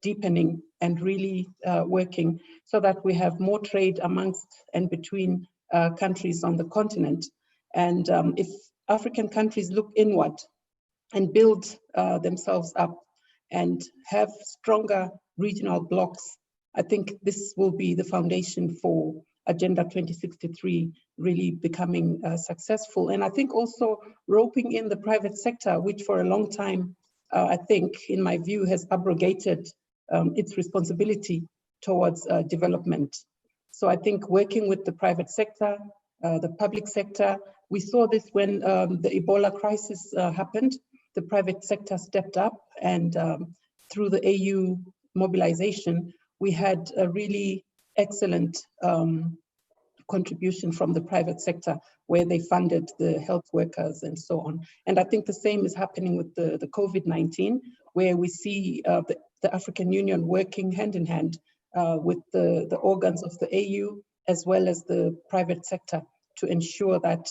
deepening and really working so that we have more trade amongst and between countries on the continent. And if African countries look inward and build themselves up and have stronger regional blocks, I think this will be the foundation for Agenda 2063 really becoming successful. And I think also roping in the private sector, which for a long time, I think, in my view, has abrogated its responsibility towards development. So I think working with the private sector, the public sector, we saw this when the Ebola crisis happened. The private sector stepped up, and through the AU mobilization, we had a really excellent contribution from the private sector where they funded the health workers and so on. And I think the same is happening with the COVID-19, where we see the African Union working hand in hand with the organs of the AU as well as the private sector to ensure that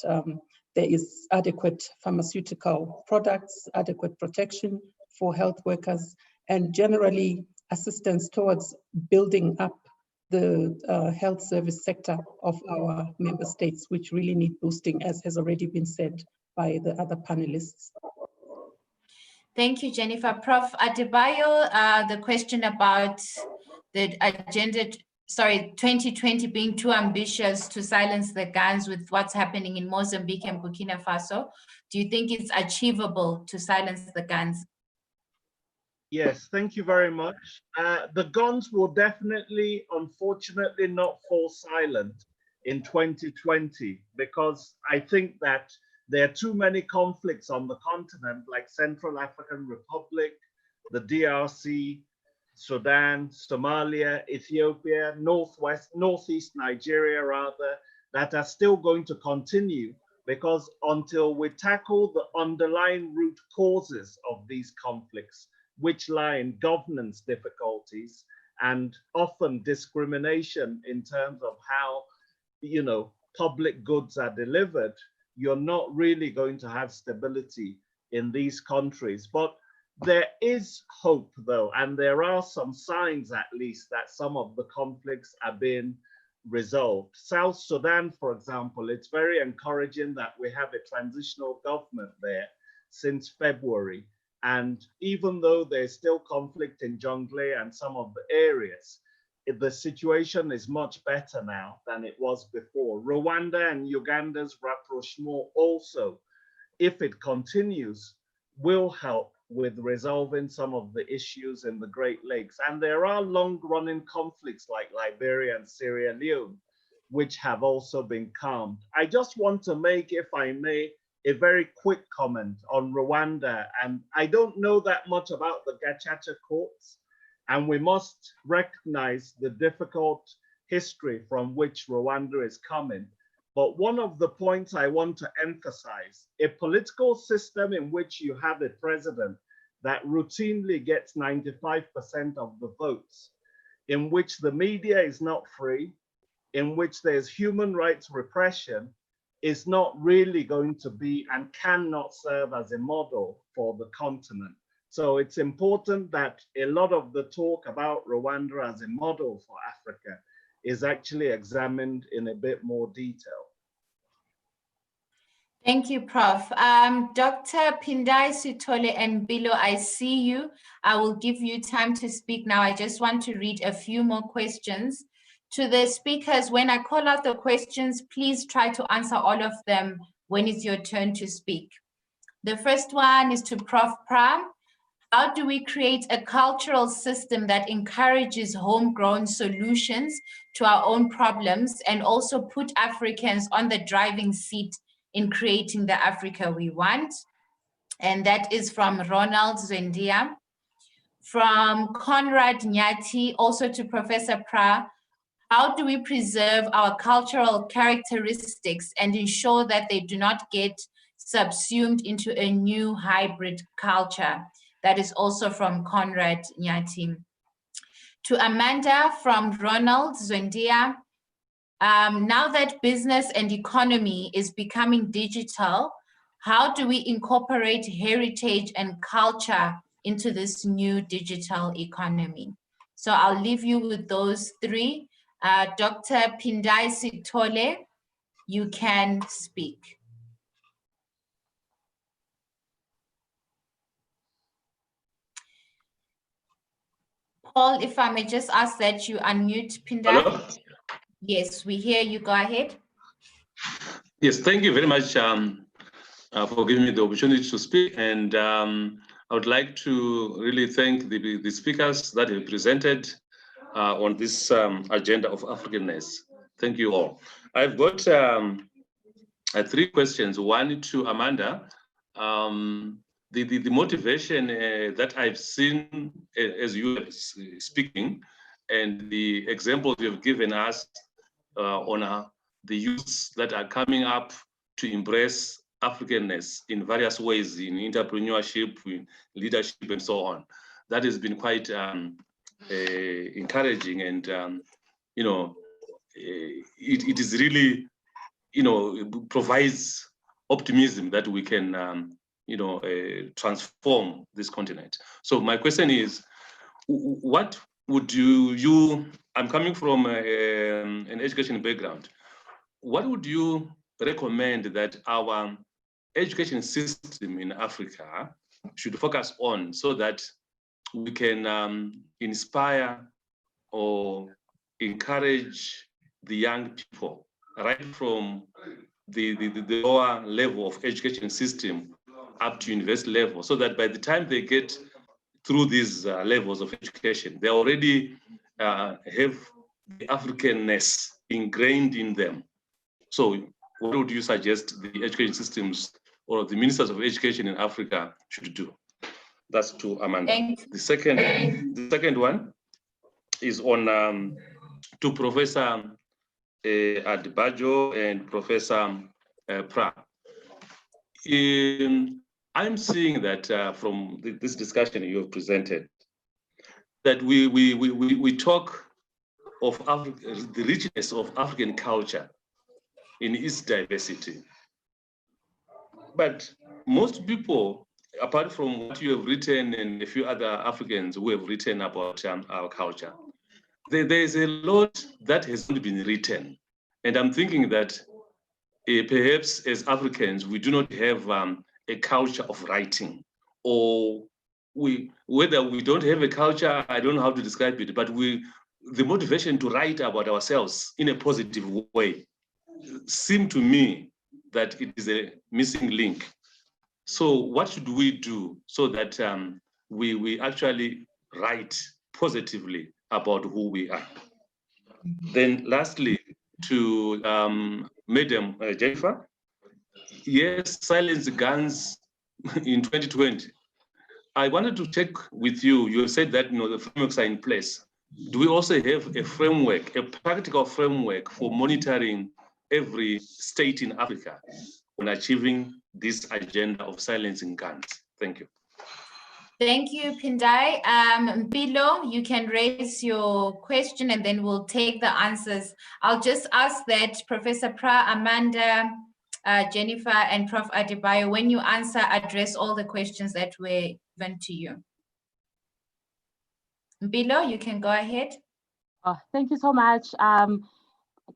there is adequate pharmaceutical products, adequate protection for health workers, and generally assistance towards building up the health service sector of our member states, which really need boosting, as has already been said by the other panelists. Thank you, Jennifer. Prof. Adebayo, the question about the agenda, 2020 being too ambitious to silence the guns with what's happening in Mozambique and Burkina Faso. Do you think it's achievable to silence the guns? Yes, thank you very much. The guns will definitely, unfortunately, not fall silent in 2020, because I think that there are too many conflicts on the continent, like Central African Republic, the DRC, Sudan, Somalia, Ethiopia, Northeast Nigeria rather, that are still going to continue, because until we tackle the underlying root causes of these conflicts, which lie in governance difficulties and often discrimination in terms of how, public goods are delivered, you're not really going to have stability in these countries. But there is hope, though, and there are some signs, at least, that some of the conflicts are being resolved. South Sudan, for example, it's very encouraging that we have a transitional government there since February. And even though there's still conflict in Jonglei and some of the areas, the situation is much better now than it was before. Rwanda and Uganda's rapprochement also, if it continues, will help with resolving some of the issues in the Great Lakes. And there are long-running conflicts like Liberia and Sierra Leone, which have also been calmed. I just want to make, if I may, a very quick comment on Rwanda. And I don't know that much about the Gacaca courts, and we must recognize the difficult history from which Rwanda is coming. But one of the points I want to emphasize, a political system in which you have a president that routinely gets 95% of the votes, in which the media is not free, in which there's human rights repression, is not really going to be and cannot serve as a model for the continent. So it's important that a lot of the talk about Rwanda as a model for Africa is actually examined in a bit more detail. Thank you, Prof. Dr. Pindai Sitole and Bilo, I see you. I will give you time to speak now. I just want to read a few more questions. To the speakers, when I call out the questions, please try to answer all of them when it's your turn to speak. The first one is to Prof. Pram. How do we create a cultural system that encourages homegrown solutions to our own problems and also put Africans on the driving seat in creating the Africa we want? And that is from Ronald Zendia. From Conrad Nyati, also to Professor Pra, how do we preserve our cultural characteristics and ensure that they do not get subsumed into a new hybrid culture? That is also from Conrad Nyati. To Amanda from Ronald Zendia, now that business and economy is becoming digital, how do we incorporate heritage and culture into this new digital economy. So I'll leave you with those three. Dr. Pindai Sithole, you can speak. Paul, if I may just ask that you unmute Pindai. Hello? Yes, we hear you. Go ahead. Yes, thank you very much for giving me the opportunity to speak. And I would like to really thank the speakers that have presented on this agenda of Africanness. Thank you all. I've got three questions. One to Amanda. The motivation that I've seen as you are speaking, and the examples you have given us on the youths that are coming up to embrace Africanness in various ways, in entrepreneurship, in leadership, and so on. That has been quite encouraging, and you know, it is really, you know, provides optimism that we can you know, transform this continent. So my question is, what would you I'm coming from an education background. What would you recommend that our education system in Africa should focus on so that we can inspire or encourage the young people right from the lower level of education system up to university level, so that by the time they get through these levels of education, they already have the Africanness ingrained in them. So what would you suggest the education systems or the ministers of education in Africa should do? That's to Amanda. The second one is on to Professor Adbajo and Professor Pra. I'm seeing that from this discussion you have presented, that we talk of the richness of African culture in its diversity. But most people, apart from what you have written and a few other Africans who have written about our culture, there is a lot that hasn't been written. And I'm thinking that perhaps as Africans, we do not have a culture of writing, or whether we don't have a culture, I don't know how to describe it, but the motivation to write about ourselves in a positive way seemed to me that it is a missing link. So what should we do so that we actually write positively about who we are? Then lastly, to Madam Jennifer, yes, silence guns in 2020. I wanted to check with you. You said that the frameworks are in place. Do we also have a framework, a practical framework for monitoring every state in Africa on achieving this agenda of silencing guns? Thank you. Thank you, Pindai. Mpilo, you can raise your question and then we'll take the answers. I'll just ask that Professor Pra, Amanda, Jennifer, and Prof. Adebayo, when you answer, address all the questions that were given to you. Mpilo, you can go ahead. Thank you so much,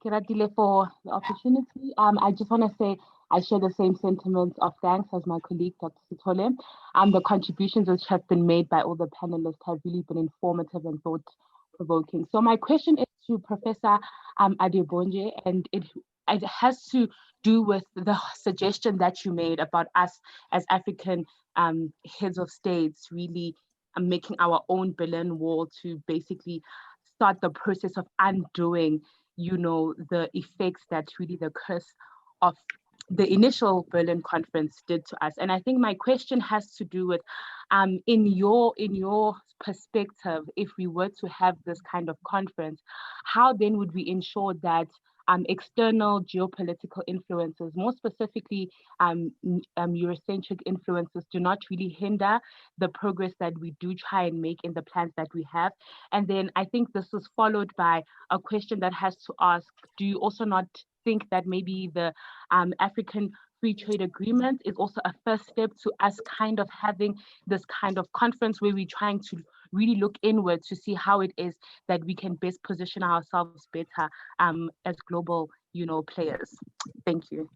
Kiratile, for the opportunity. I just want to say I share the same sentiments of thanks as my colleague, Dr. Sithole. The contributions which have been made by all the panelists have really been informative and thought-provoking. So my question is to Professor Adebonje, and it has to do with the suggestion that you made about us as African heads of states really making our own Berlin Wall to basically start the process of undoing, the effects that really the curse of the initial Berlin conference did to us. And I think my question has to do with, in your perspective, if we were to have this kind of conference, how then would we ensure that external geopolitical influences, more specifically Eurocentric influences, do not really hinder the progress that we do try and make in the plans that we have? And then I think this was followed by a question that has to ask, do you also not think that maybe the African free trade agreement is also a first step to us kind of having this kind of conference where we're trying to really look inward to see how it is that we can best position ourselves better as global, players. Thank you.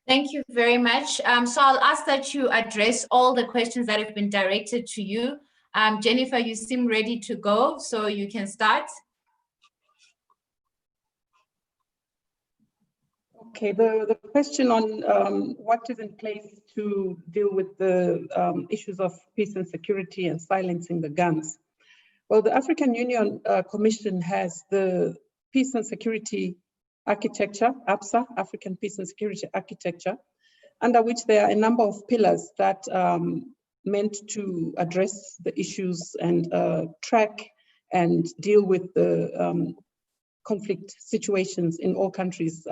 Thank you very much. So I'll ask that you address all the questions that have been directed to you. Jennifer, you seem ready to go, so you can start. Okay, the question on what is in place to deal with the issues of peace and security and silencing the guns. Well, the African Union Commission has the Peace and Security Architecture, APSA, African Peace and Security Architecture, under which there are a number of pillars that meant to address the issues and track and deal with the conflict situations in all countries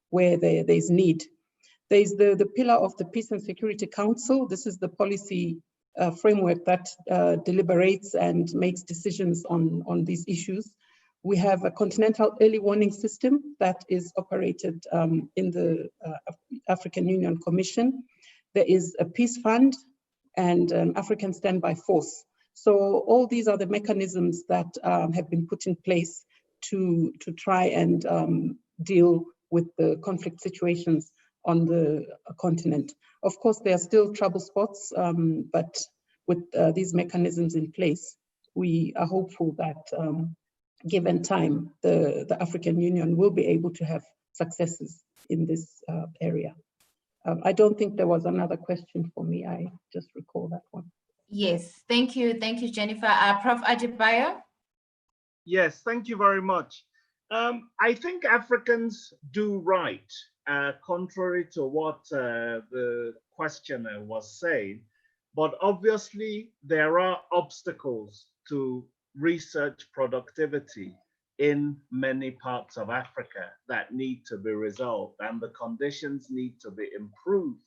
where there's need. There's the pillar of the Peace and Security Council. This is the policy framework that deliberates and makes decisions on these issues. We have a Continental early warning system that is operated in the African Union Commission. There is a peace fund and an African standby force. So all these are the mechanisms that have been put in place to try and deal with the conflict situations on the continent. Of course, there are still trouble spots, but with these mechanisms in place, we are hopeful that given time, the African Union will be able to have successes in this area. I don't think there was another question for me. I just recall that one. Yes, thank you, Jennifer. Prof. Adebayo? Yes, thank you very much. I think Africans do right, contrary to what the questioner was saying, but obviously there are obstacles to research productivity in many parts of Africa that need to be resolved, and the conditions need to be improved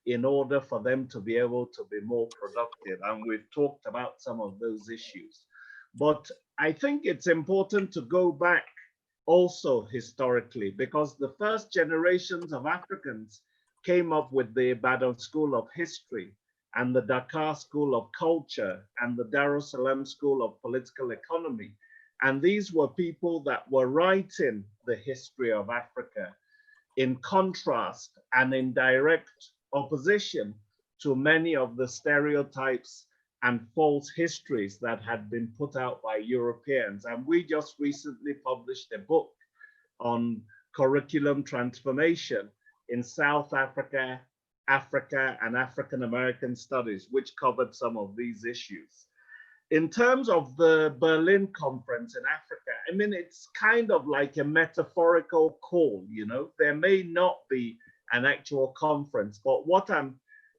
in order for them to be able to be more productive. And we've talked about some of those issues. But I think it's important to go back also historically, because the first generations of Africans came up with the Ibadan School of History and the Dakar School of Culture and the Dar es Salaam School of Political Economy. And these were people that were writing the history of Africa in contrast and in direct opposition to many of the stereotypes and false histories that had been put out by Europeans. And we just recently published a book on curriculum transformation in South Africa, Africa, and African American studies, which covered some of these issues. In terms of the Berlin conference in Africa, I mean, it's kind of like a metaphorical call, you know, there may not be an actual conference, but what I'm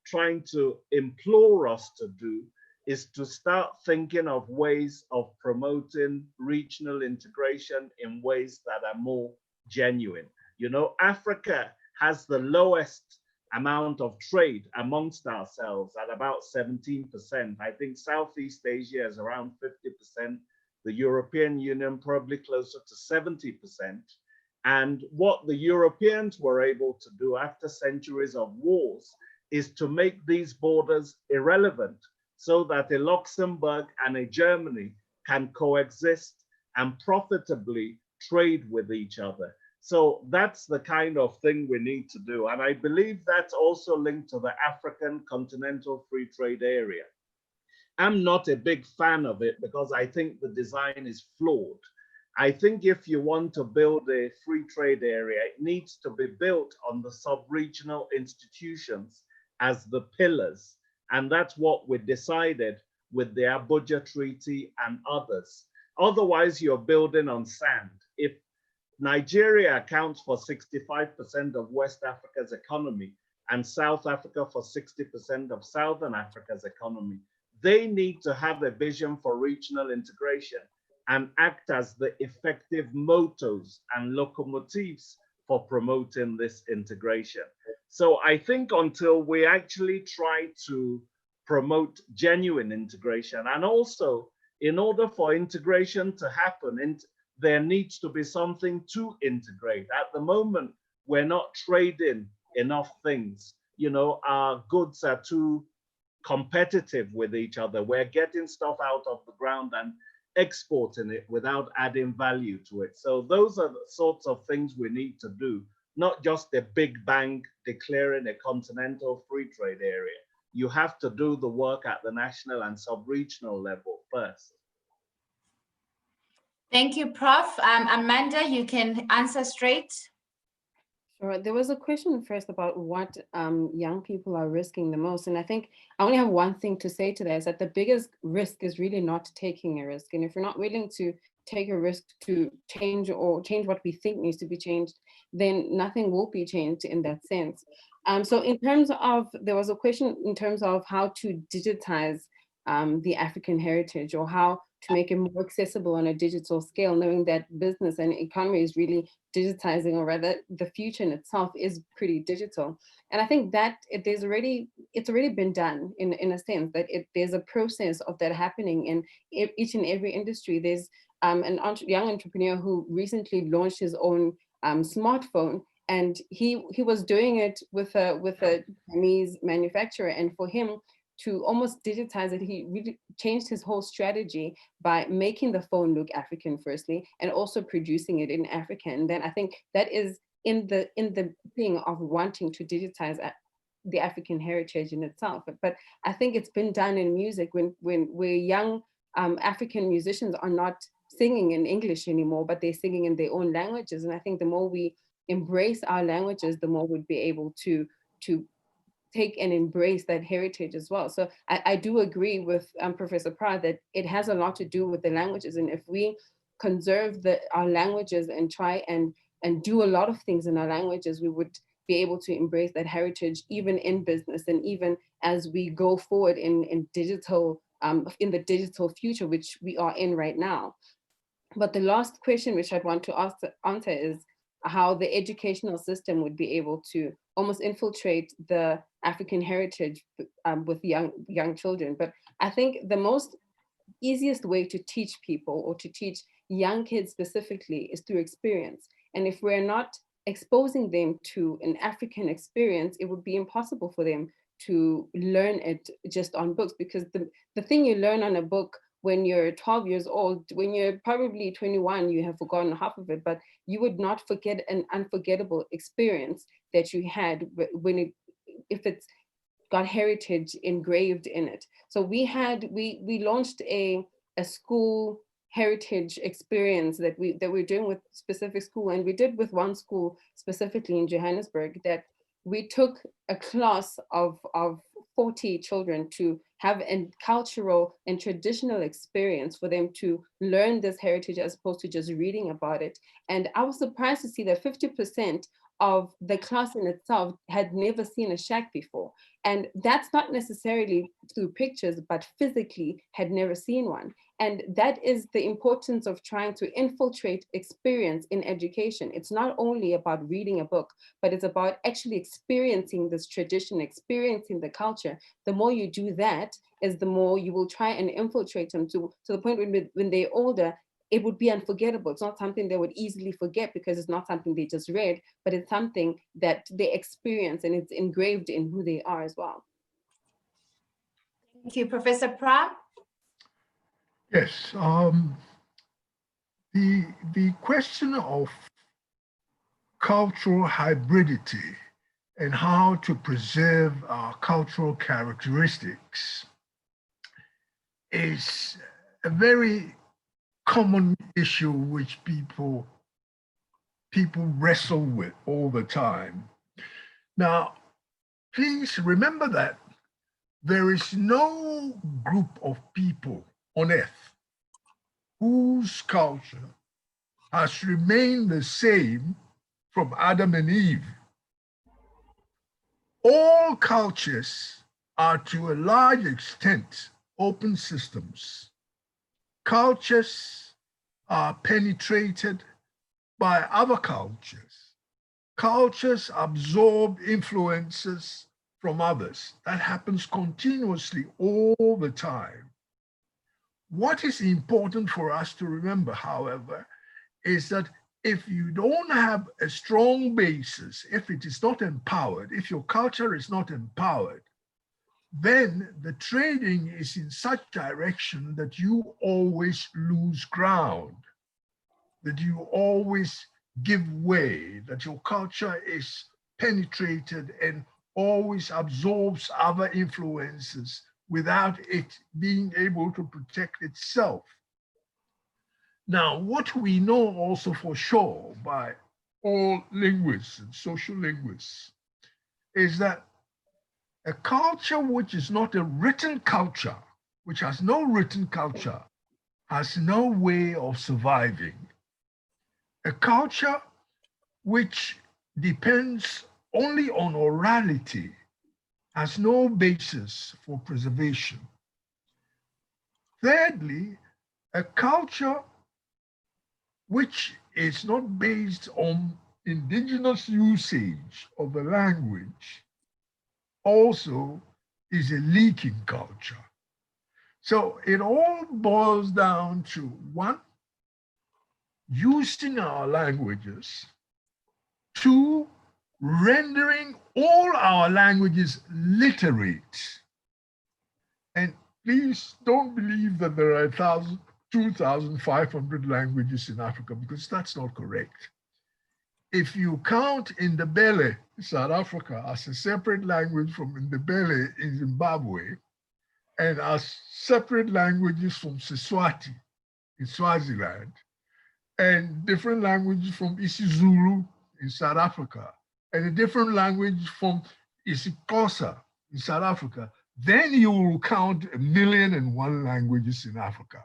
trying to implore us to do is to start thinking of ways of promoting regional integration in ways that are more genuine. You know, Africa has the lowest amount of trade amongst ourselves at about 17%. I think Southeast Asia is around 50%, the European Union probably closer to 70%. And what the Europeans were able to do after centuries of wars is to make these borders irrelevant, so that a Luxembourg and a Germany can coexist and profitably trade with each other. So that's the kind of thing we need to do. And I believe that's also linked to the African Continental Free Trade Area. I'm not a big fan of it because I think the design is flawed. I think if you want to build a free trade area, it needs to be built on the sub-regional institutions as the pillars. And that's what we decided with the Abuja Treaty and others. Otherwise, you're building on sand. If Nigeria accounts for 65% of West Africa's economy and South Africa for 60% of Southern Africa's economy, they need to have a vision for regional integration and act as the effective motors and locomotives for promoting this integration. So I think until we actually try to promote genuine integration, and also in order for integration to happen, there needs to be something to integrate. At the moment, we're not trading enough things. You know, our goods are too competitive with each other. We're getting stuff out of the ground and exporting it without adding value to it. So those are the sorts of things we need to do, not just a big bang declaring a continental free trade area. You have to do the work at the national and sub-regional level first. Thank you, Prof. Amanda, you can answer straight. Sure. There was a question first about what young people are risking the most. And I think I only have one thing to say to that, is that the biggest risk is really not taking a risk. And if you're not willing to take a risk to change what we think needs to be changed, then nothing will be changed in that sense. So in terms of, there was a question in terms of how to digitize the African heritage, or how to make it more accessible on a digital scale, knowing that business and economy is really digitizing, or rather the future in itself is pretty digital. And I think that it's already been done in a sense, that there's a process of that happening in each and every industry. There's an young entrepreneur who recently launched his own smartphone, and he was doing it with a Chinese manufacturer, and for him to almost digitize it, he really changed his whole strategy by making the phone look African firstly, and also producing it in Africa. And then I think that is in the thing of wanting to digitize the African heritage in itself. But I think it's been done in music where young African musicians are not singing in English anymore, but they're singing in their own languages. And I think the more we embrace our languages, the more we'd be able to take and embrace that heritage as well. So I do agree with Professor Pratt that it has a lot to do with the languages. And if we conserve our languages and try and do a lot of things in our languages, we would be able to embrace that heritage even in business, and even as we go forward in digital, in the digital future, which we are in right now. But the last question which I'd want to answer is how the educational system would be able to almost infiltrate the African heritage with young children. But I think the most easiest way to teach people, or to teach young kids specifically, is through experience. And if we're not exposing them to an African experience, it would be impossible for them to learn it just on books, because the thing you learn on a book when you're 12 years old, when you're probably 21, you have forgotten half of it, but you would not forget an unforgettable experience that you had if it's got heritage engraved in it. So we launched a school heritage experience that we're doing with specific school, and we did with one school specifically in Johannesburg, that we took a class of 40 children to have a cultural and traditional experience for them to learn this heritage, as opposed to just reading about it. And I was surprised to see that 50% of the class in itself had never seen a shack before. And that's not necessarily through pictures, but physically had never seen one. And that is the importance of trying to infiltrate experience in education. It's not only about reading a book, but it's about actually experiencing this tradition, experiencing the culture. The more you do that, is the more you will try and infiltrate them to the point when they're older, it would be unforgettable. It's not something they would easily forget, because it's not something they just read, but it's something that they experience, and it's engraved in who they are as well. Thank you, Professor Pratt. Yes, the question of cultural hybridity and how to preserve our cultural characteristics is a very common issue which people wrestle with all the time. Now, please remember that there is no group of people on earth whose culture has remained the same from Adam and Eve. All cultures are to a large extent open systems. Cultures are penetrated by other cultures. Cultures absorb influences from others. That happens continuously all the time. What is important for us to remember, however, is that if you don't have a strong basis, if it is not empowered, if your culture is not empowered, then the trading is in such direction that you always lose ground, that you always give way, that your culture is penetrated and always absorbs other influences without it being able to protect itself. Now, what we know also for sure by all linguists and social linguists is that a culture which is not a written culture, which has no written culture, has no way of surviving. A culture which depends only on orality has no basis for preservation. Thirdly, a culture which is not based on indigenous usage of the language also is a leaking culture. So it all boils down to one, using our languages, two, rendering all our languages literate. And please don't believe that there are 2,500 languages in Africa, because that's not correct. If you count Ndebele, South Africa, as a separate language from Ndebele in Zimbabwe, and as separate languages from Siswati in Swaziland, and different languages from isiZulu in South Africa, and a different language from isiXhosa in South Africa, then you will count 1,000,001 languages in Africa.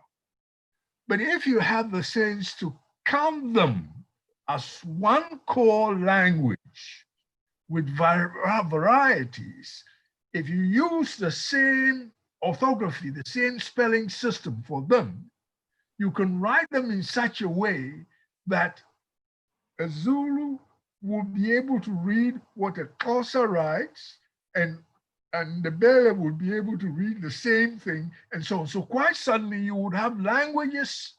But if you have the sense to count them as one core language with varieties, if you use the same orthography, the same spelling system for them, you can write them in such a way that a Zulu will be able to read what a Xhosa writes, and the Ndebele will be able to read the same thing, and so on. So quite suddenly you would have languages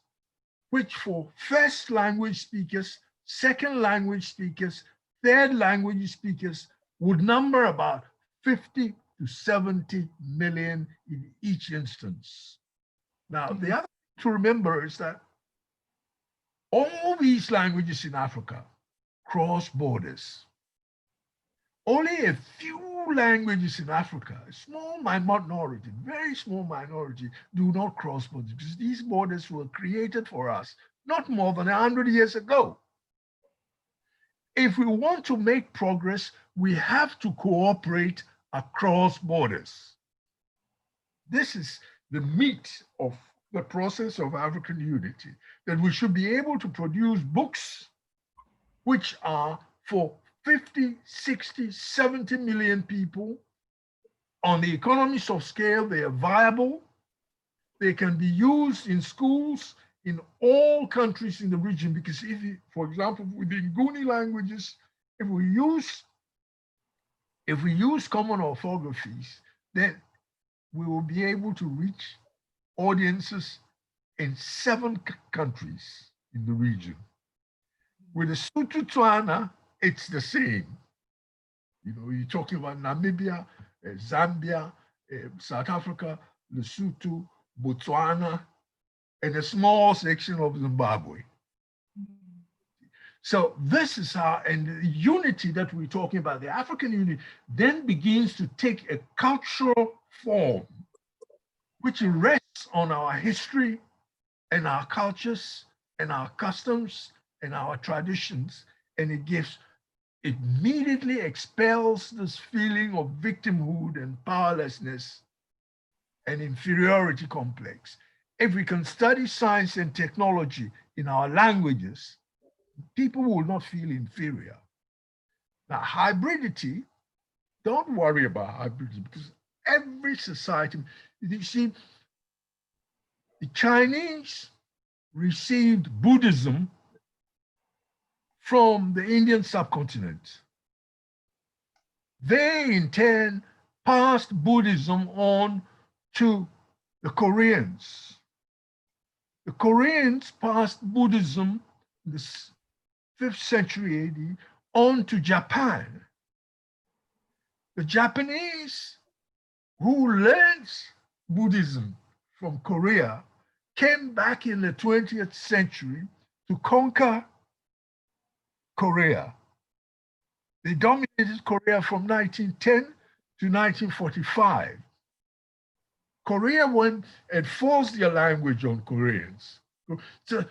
which for first language speakers, second language speakers, third language speakers would number about 50 to 70 million in each instance. Now, the other thing to remember is that all these languages in Africa cross borders. Only a few languages in Africa, a small minority, very small minority, do not cross borders, because these borders were created for us not more than 100 years ago. If we want to make progress, we have to cooperate across borders. This is the meat of the process of African unity, that we should be able to produce books which are for 50, 60, 70 million people. On the economies of scale, they are viable. They can be used in schools in all countries in the region, because if you, for example, with the Nguni languages, if we use common orthographies, then we will be able to reach audiences in 7 countries in the region. With the Sotho Tswana, it's the same. You know, you're talking about Namibia, Zambia, South Africa, Lesotho, Botswana, and a small section of Zimbabwe. So this is how, and the unity that we're talking about, the African unity, then begins to take a cultural form, which rests on our history and our cultures and our customs and our traditions, and it immediately expels this feeling of victimhood and powerlessness and inferiority complex. If we can study science and technology in our languages, people will not feel inferior. Now, hybridity, don't worry about hybridity, because every society, you see, the Chinese received Buddhism from the Indian subcontinent. They, in turn, passed Buddhism on to the Koreans. The Koreans passed Buddhism, 5th century AD on to Japan. The Japanese who learned Buddhism from Korea came back in the 20th century to conquer Korea. They dominated Korea from 1910 to 1945. Korea went and forced their language on Koreans. So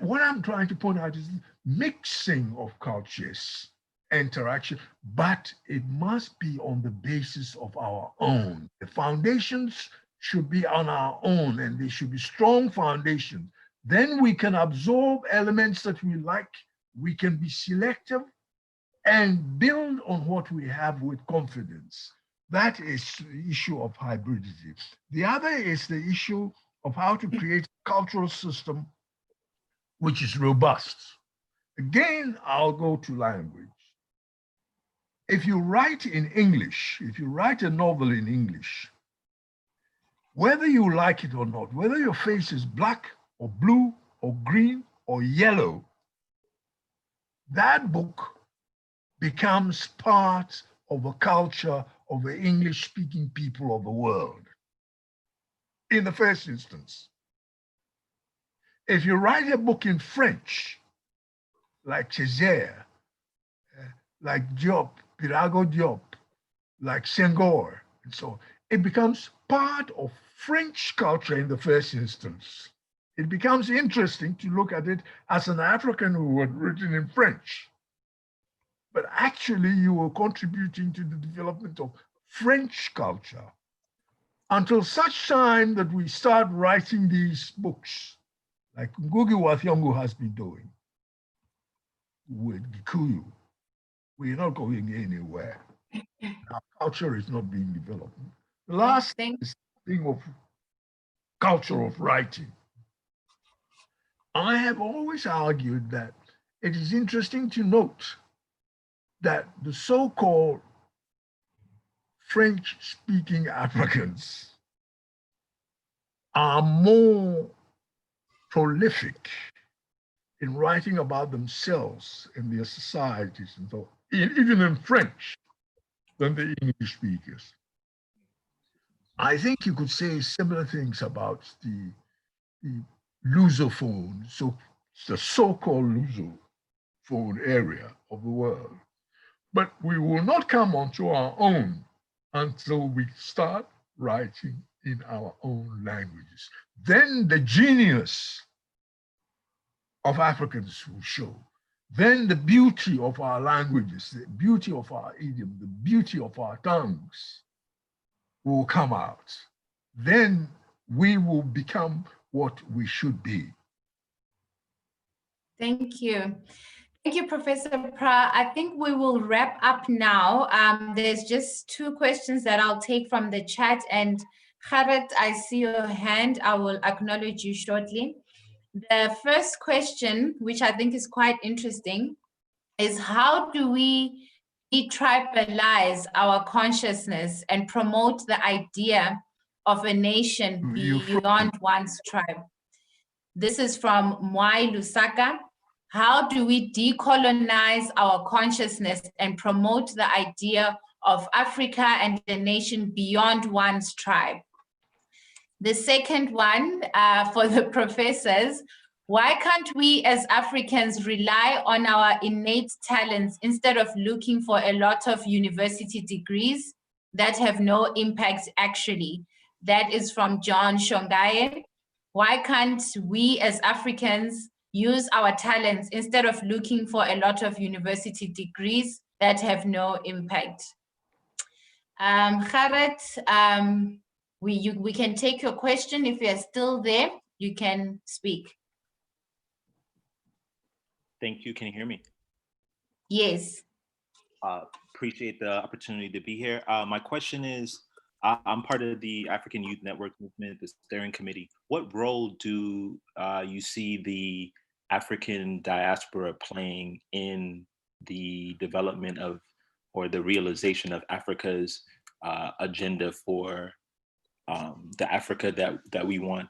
what I'm trying to point out is mixing of cultures, interaction, but it must be on the basis of our own. The foundations should be on our own, and they should be strong foundations. Then we can absorb elements that we like, we can be selective, and build on what we have with confidence. That is the issue of hybridity. The other is the issue of how to create a cultural system which is robust. Again, I'll go to language. If you write in English, if you write a novel in English, whether you like it or not, whether your face is black or blue or green or yellow, that book becomes part of a culture of the English-speaking people of the world, in the first instance. If you write a book in French, like Césaire, like Diop, Pirago Diop, like Senghor, and so on, it becomes part of French culture in the first instance. It becomes interesting to look at it as an African who had written in French. But actually you were contributing to the development of French culture until such time that we start writing these books, like Ngugi wa Thiong'o has been doing with Gikuyu. We're not going anywhere. Our culture is not being developed. The last thing is the thing of culture of writing. I have always argued that it is interesting to note that the so-called French-speaking Africans are more prolific in writing about themselves and their societies, and so even in French, than the English speakers. I think you could say similar things about the Lusophone, so the so-called Lusophone area of the world. But we will not come onto our own until we start writing in our own languages. Then the genius of Africans will show. Then the beauty of our languages, the beauty of our idiom, the beauty of our tongues will come out. Then we will become what we should be. Thank you. Thank you, Professor Pra. I think we will wrap up now. There's just two questions that I'll take from the chat. And Gerrit, I see your hand. I will acknowledge you shortly. The first question, which I think is quite interesting, is how do we detribalize our consciousness and promote the idea of a nation beyond one's tribe? This is from Mwai Lusaka. How do we decolonize our consciousness and promote the idea of Africa and the nation beyond one's tribe? The second one for the professors, why can't we as Africans rely on our innate talents instead of looking for a lot of university degrees that have no impact actually? That is from John Shongaye. Why can't we as Africans use our talents instead of looking for a lot of university degrees that have no impact? Gerrit, we can take your question. If you're still there, you can speak. Thank you. Can you hear me? Yes. Appreciate the opportunity to be here. My question is, I'm part of the African Youth Network Movement, the steering committee. What role do you see the African diaspora playing in the development of, or the realization of Africa's agenda for the Africa that we want?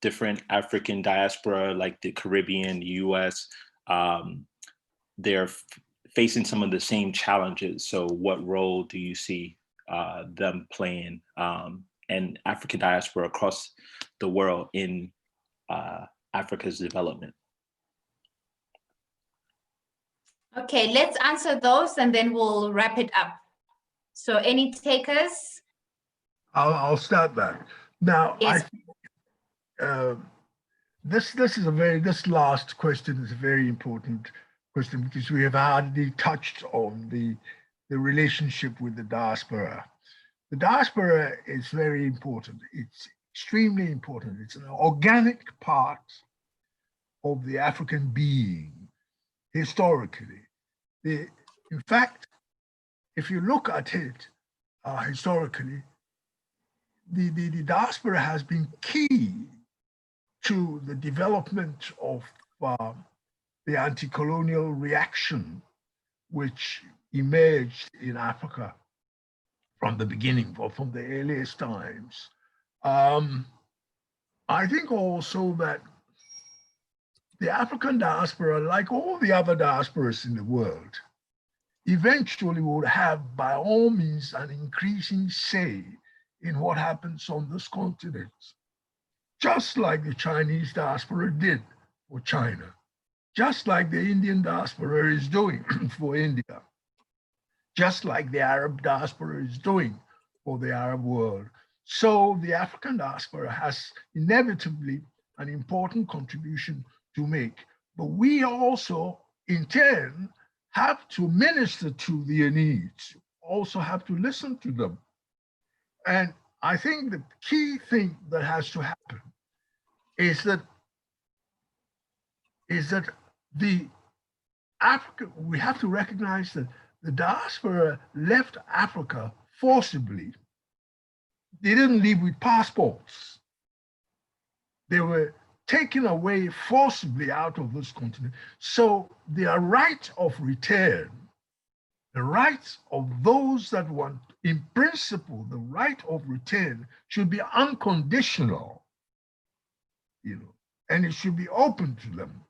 Different African diaspora, like the Caribbean, the US, they're facing some of the same challenges. So what role do you see them playing and African diaspora across the world in Africa's development? Okay, let's answer those and then we'll wrap it up. So any takers? I'll start that. Now, Yes. This last question is a very important question because we have hardly touched on the relationship with the diaspora. The diaspora is very important. It's extremely important. It's an organic part of the African being historically. In fact, if you look at it historically, the diaspora has been key to the development of the anti-colonial reaction, which emerged in Africa from the beginning, or from the earliest times. I think also that the African diaspora, like all the other diasporas in the world, eventually would have, by all means, an increasing say in what happens on this continent, just like the Chinese diaspora did for China, just like the Indian diaspora is doing for India, just like the Arab diaspora is doing for the Arab world. So the African diaspora has inevitably an important contribution to make. But we also, in turn, have to minister to their needs, also have to listen to them. And I think the key thing that has to happen is that we have to recognize that the diaspora left Africa forcibly. They didn't leave with passports. They were taken away forcibly out of this continent. So their right of return, the rights of those that want, in principle, the right of return should be unconditional, and it should be open to them.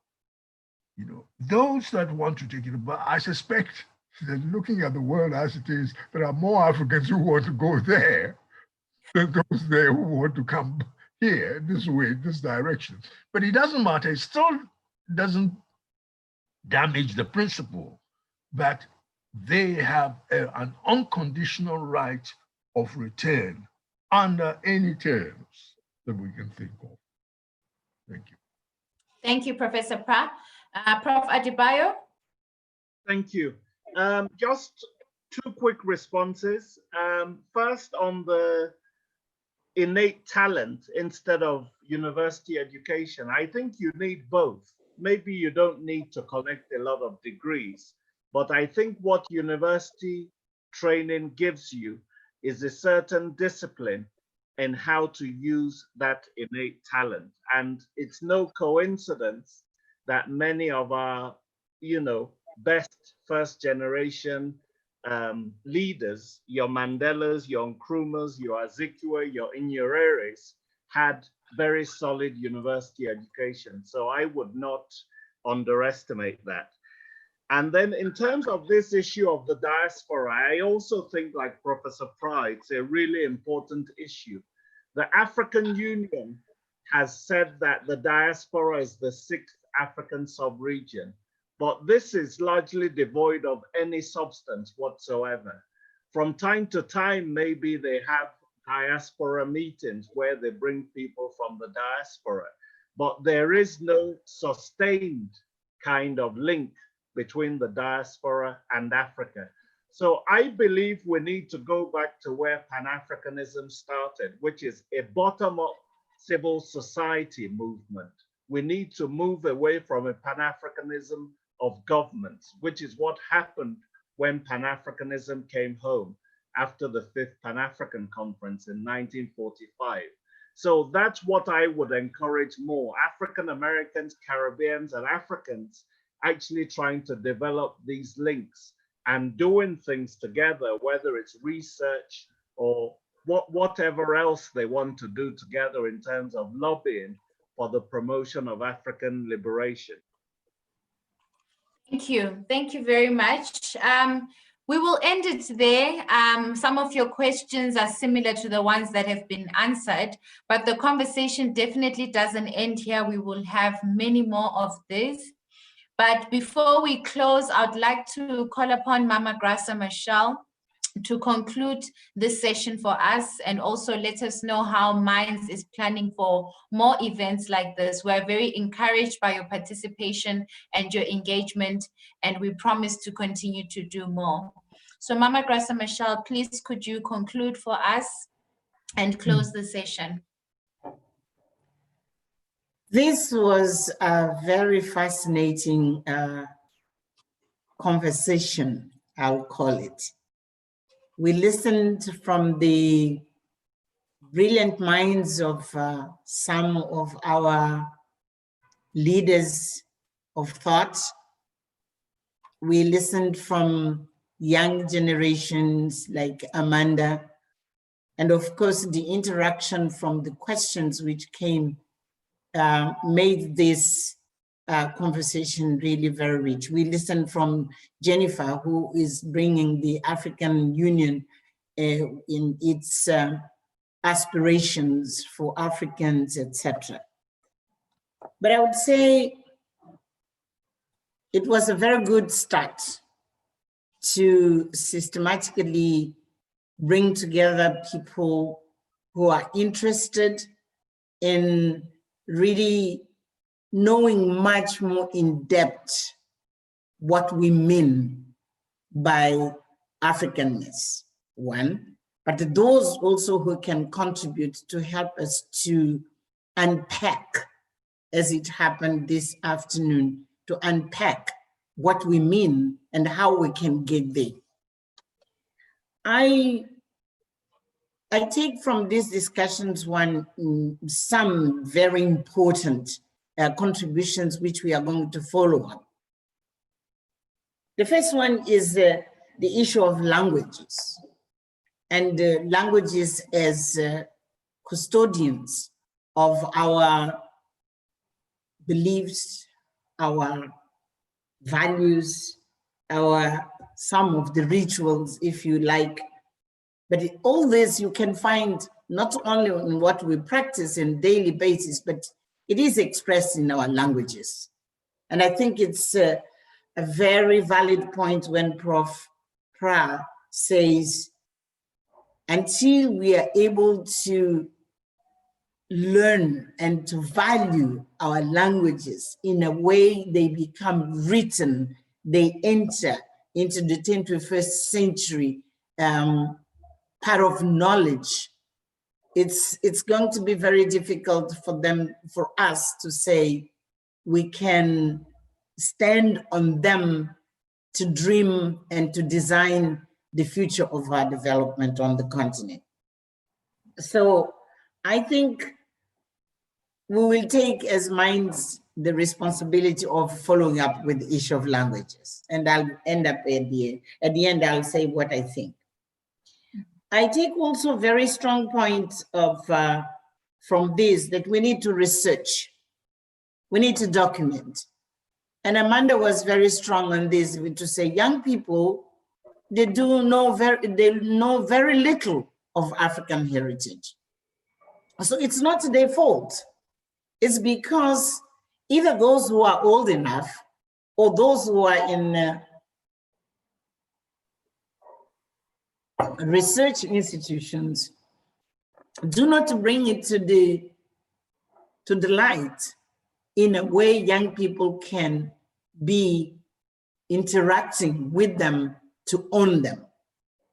Those that want to take it, but I suspect that looking at the world as it is, there are more Africans who want to go there than those there who want to come here, this way, this direction. But it doesn't matter, it still doesn't damage the principle that they have an unconditional right of return under any terms that we can think of. Thank you. Thank you, Professor Pra. Prof. Adebayo? Thank you. Just two quick responses. First, on the innate talent instead of university education, I think you need both. Maybe you don't need to collect a lot of degrees, but I think what university training gives you is a certain discipline in how to use that innate talent. And it's no coincidence that many of our, best first generation leaders, your Mandelas, your Nkrumahs, your Azikiwe, your Inyereres, had very solid university education. So I would not underestimate that. And then in terms of this issue of the diaspora, I also think, like Professor Pra, it's a really important issue. The African Union has said that the diaspora is the 6th African sub-region, but this is largely devoid of any substance whatsoever. From time to time, maybe they have diaspora meetings where they bring people from the diaspora, but there is no sustained kind of link between the diaspora and Africa. So I believe we need to go back to where Pan-Africanism started, which is a bottom-up civil society movement. We need to move away from a Pan-Africanism of governments, which is what happened when Pan-Africanism came home after the 5th Pan-African Conference in 1945. So that's what I would encourage more. African Americans, Caribbeans, and Africans actually trying to develop these links and doing things together, whether it's research or whatever else they want to do together in terms of lobbying for the promotion of African liberation. Thank you very much. We will end it there. Some of your questions are similar to the ones that have been answered, but the conversation definitely doesn't end here. We will have many more of this. But before we close, I'd like to call upon Mama Graça Machel to conclude this session for us and also let us know how Minds is planning for more events like this. We're very encouraged by your participation and your engagement, and we promise to continue to do more. So Mama Graça Machel, please could you conclude for us and close the session? This was a very fascinating conversation, I'll call it. We listened from the brilliant minds of some of our leaders of thought. We listened from young generations like Amanda, and of course the interaction from the questions which came made this conversation really very rich. We listened from Jennifer, who is bringing the African Union in its aspirations for Africans, etc. But I would say it was a very good start to systematically bring together people who are interested in really knowing much more in depth what we mean by Africanness, one, but those also who can contribute to help us to unpack, as it happened this afternoon, to unpack what we mean and how we can get there. I take from these discussions some very important contributions which we are going to follow up. The first one is the issue of languages, and languages as custodians of our beliefs, our values, some of the rituals, if you like. But all this you can find not only in what we practice on a daily basis, but it is expressed in our languages. And I think it's a very valid point when Prof. Pra says, until we are able to learn and to value our languages in a way they become written, they enter into the 21st century part of knowledge, it's going to be very difficult for us to say we can stand on them to dream and to design the future of our development on the continent. So I think we will take as Minds the responsibility of following up with the issue of languages. And I'll end up at the end, I'll say what I think. I take also very strong points from this that we need to research. We need to document. And Amanda was very strong on this to say young people, they know very little of African heritage. So it's not their fault. It's because either those who are old enough or those who are in research institutions do not bring it to the light in a way young people can be interacting with them to own them.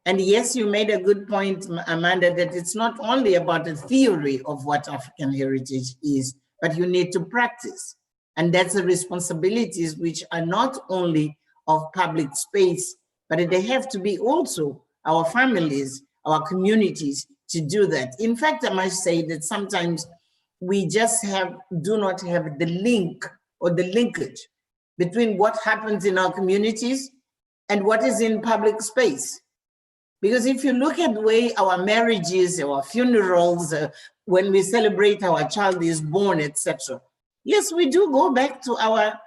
And yes, you made a good point, Amanda, that it's not only about the theory of what African heritage is, but you need to practice. And that's the responsibilities which are not only of public space, but they have to be also our families, our communities to do that. In fact, I must say that sometimes we just do not have the link or the linkage between what happens in our communities and what is in public space. Because if you look at the way our marriages, our funerals, when we celebrate our child is born, etc. Yes, we do go back to our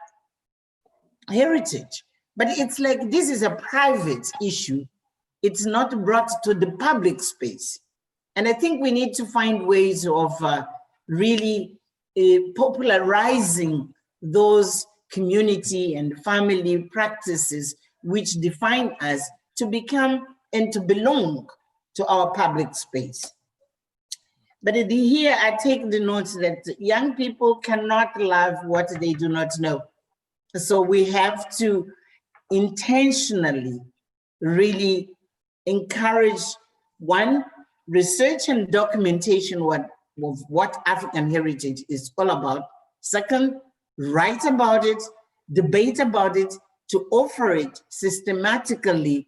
heritage. But it's like this is a private issue. It's not brought to the public space. And I think we need to find ways of really popularizing those community and family practices which define us to become and to belong to our public space. But here I take the note that young people cannot love what they do not know. So we have to intentionally really encourage, one, research and documentation of what African heritage is all about. Second, write about it, debate about it, to offer it systematically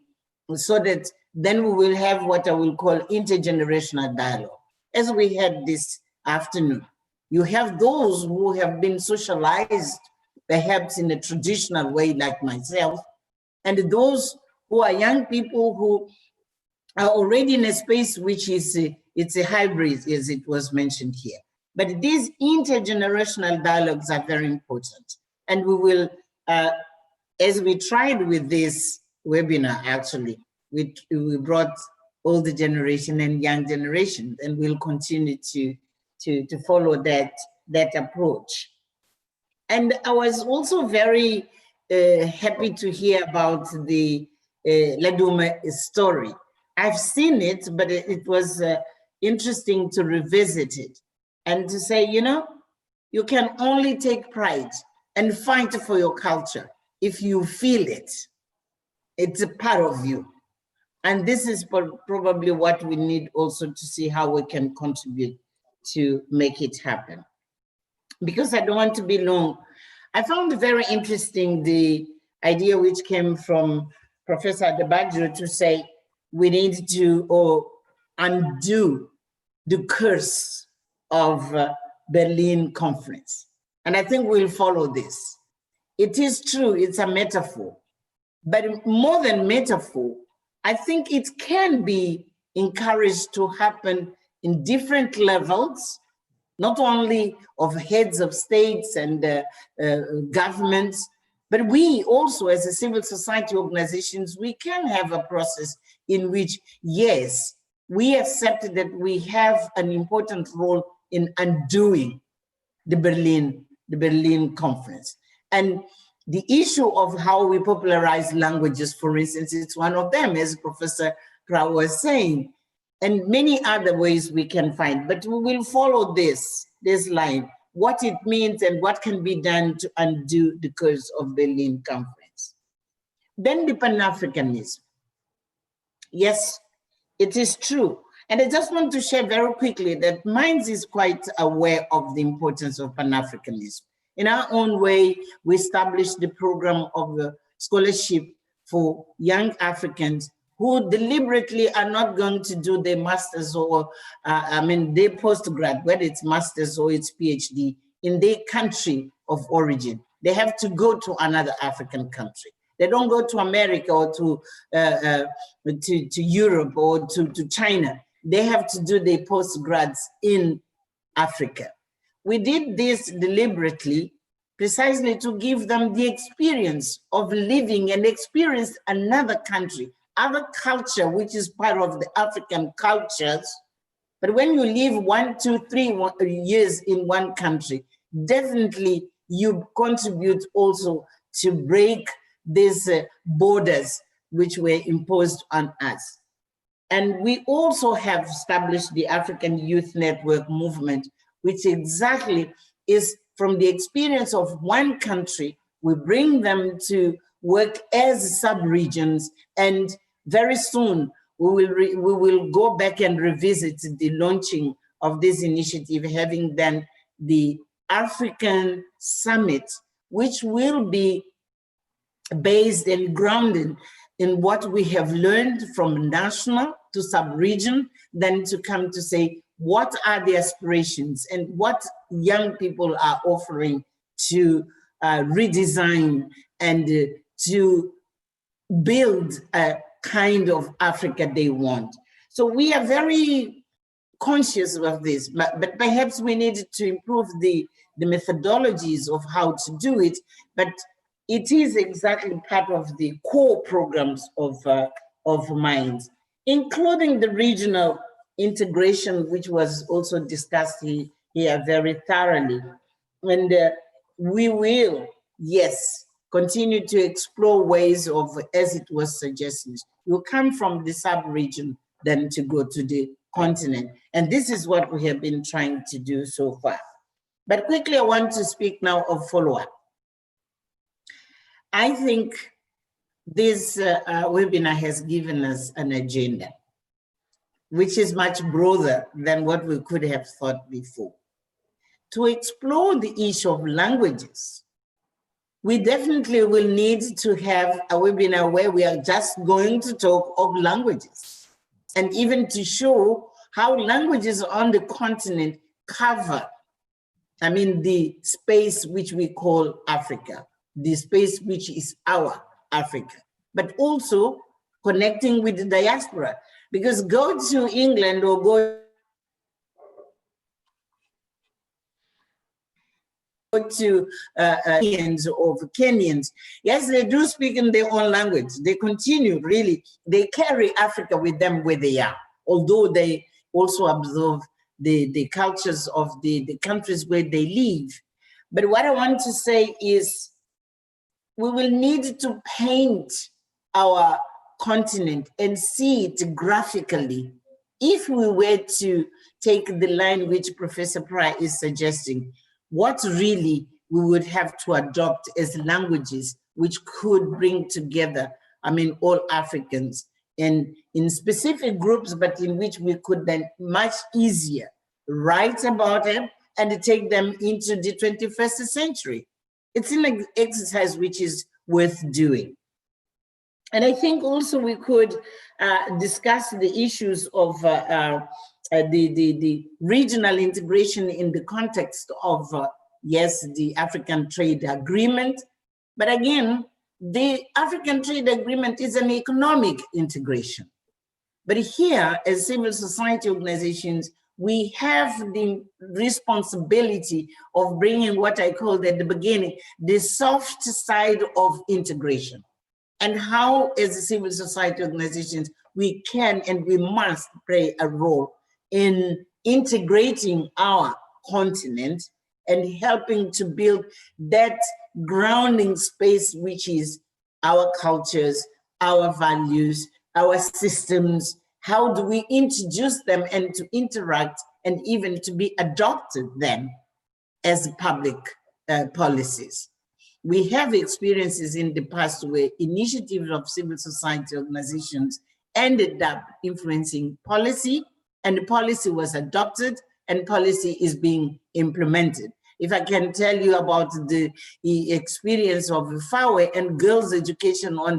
so that then we will have what I will call intergenerational dialogue. As we had this afternoon, you have those who have been socialized perhaps in a traditional way like myself, and those who are young people who are already in a space which is it's a hybrid, as it was mentioned here. But these intergenerational dialogues are very important. And we will, as we tried with this webinar, actually, we brought older generation and young generation, and we'll continue to follow that approach. And I was also very happy to hear about the Laduma story. I've seen it, but it was interesting to revisit it and to say, you know, you can only take pride and fight for your culture if you feel it. It's a part of you. And this is probably what we need also to see how we can contribute to make it happen. Because I don't want to be long, I found very interesting the idea which came from Professor Adebayo to say we need to undo the curse of Berlin Conference. And I think we'll follow this. It is true, it's a metaphor, but more than metaphor, I think it can be encouraged to happen in different levels, not only of heads of states and governments, but we also as a civil society organizations, we can have a process in which, yes, we accept that we have an important role in undoing the Berlin Conference. And the issue of how we popularize languages, for instance, it's one of them, as Professor Krau was saying, and many other ways we can find, but we will follow this line, what it means and what can be done to undo the curse of Berlin Conference. Then the Pan-Africanism. Yes, it is true. And I just want to share very quickly that Minds is quite aware of the importance of Pan-Africanism. In our own way, we established the program of scholarship for young Africans who deliberately are not going to do their master's or, their postgrad, whether it's master's or it's PhD, in their country of origin. They have to go to another African country. They don't go to America or to Europe or to China. They have to do their postgrads in Africa. We did this deliberately, precisely to give them the experience of living and experience another country, other culture, which is part of the African cultures. But when you live 1, 2, 3 years in one country, definitely you contribute also to break these borders which were imposed on us. And we also have established the African Youth Network movement, which exactly is from the experience of one country, we bring them to work as sub-regions, and very soon we will go back and revisit the launching of this initiative, having done the African Summit, which will be based and grounded in what we have learned from national to sub-region, then to come to say, what are the aspirations and what young people are offering to redesign and to build a kind of Africa they want. So we are very conscious of this, but perhaps we need to improve the methodologies of how to do it. But it is exactly part of the core programs of Minds, including the regional integration, which was also discussed here very thoroughly. And we will, yes, continue to explore ways of, as it was suggested, you come from the sub-region then to go to the continent. And this is what we have been trying to do so far. But quickly, I want to speak now of follow-up. I think this webinar has given us an agenda, which is much broader than what we could have thought before. To explore the issue of languages, we definitely will need to have a webinar where we are just going to talk of languages, and even to show how languages on the continent cover, I mean, the space which we call Africa, the space which is our Africa, but also connecting with the diaspora. Because go to England or go to Kenyans, yes, they do speak in their own language. They continue, really, they carry Africa with them where they are, although they also observe the cultures of the countries where they live. But what I want to say is we will need to paint our continent and see it graphically. If we were to take the line which Professor Pry is suggesting, what really we would have to adopt as languages which could bring together, I mean, all Africans, and in specific groups, but in which we could then much easier write about them and take them into the 21st century. It's an exercise which is worth doing. And I think also we could discuss the issues of the regional integration in the context of, yes, the African Trade Agreement. But again, the African Trade Agreement is an economic integration. But here, as civil society organizations, we have the responsibility of bringing what I called at the beginning, the soft side of integration. And how, as civil society organizations, we can and we must play a role in integrating our continent and helping to build that grounding space, which is our cultures, our values, our systems. How do we introduce them and to interact and even to be adopted then as public policies? We have experiences in the past where initiatives of civil society organizations ended up influencing policy, and the policy was adopted and policy is being implemented. If I can tell you about the experience of FAWE and girls' education on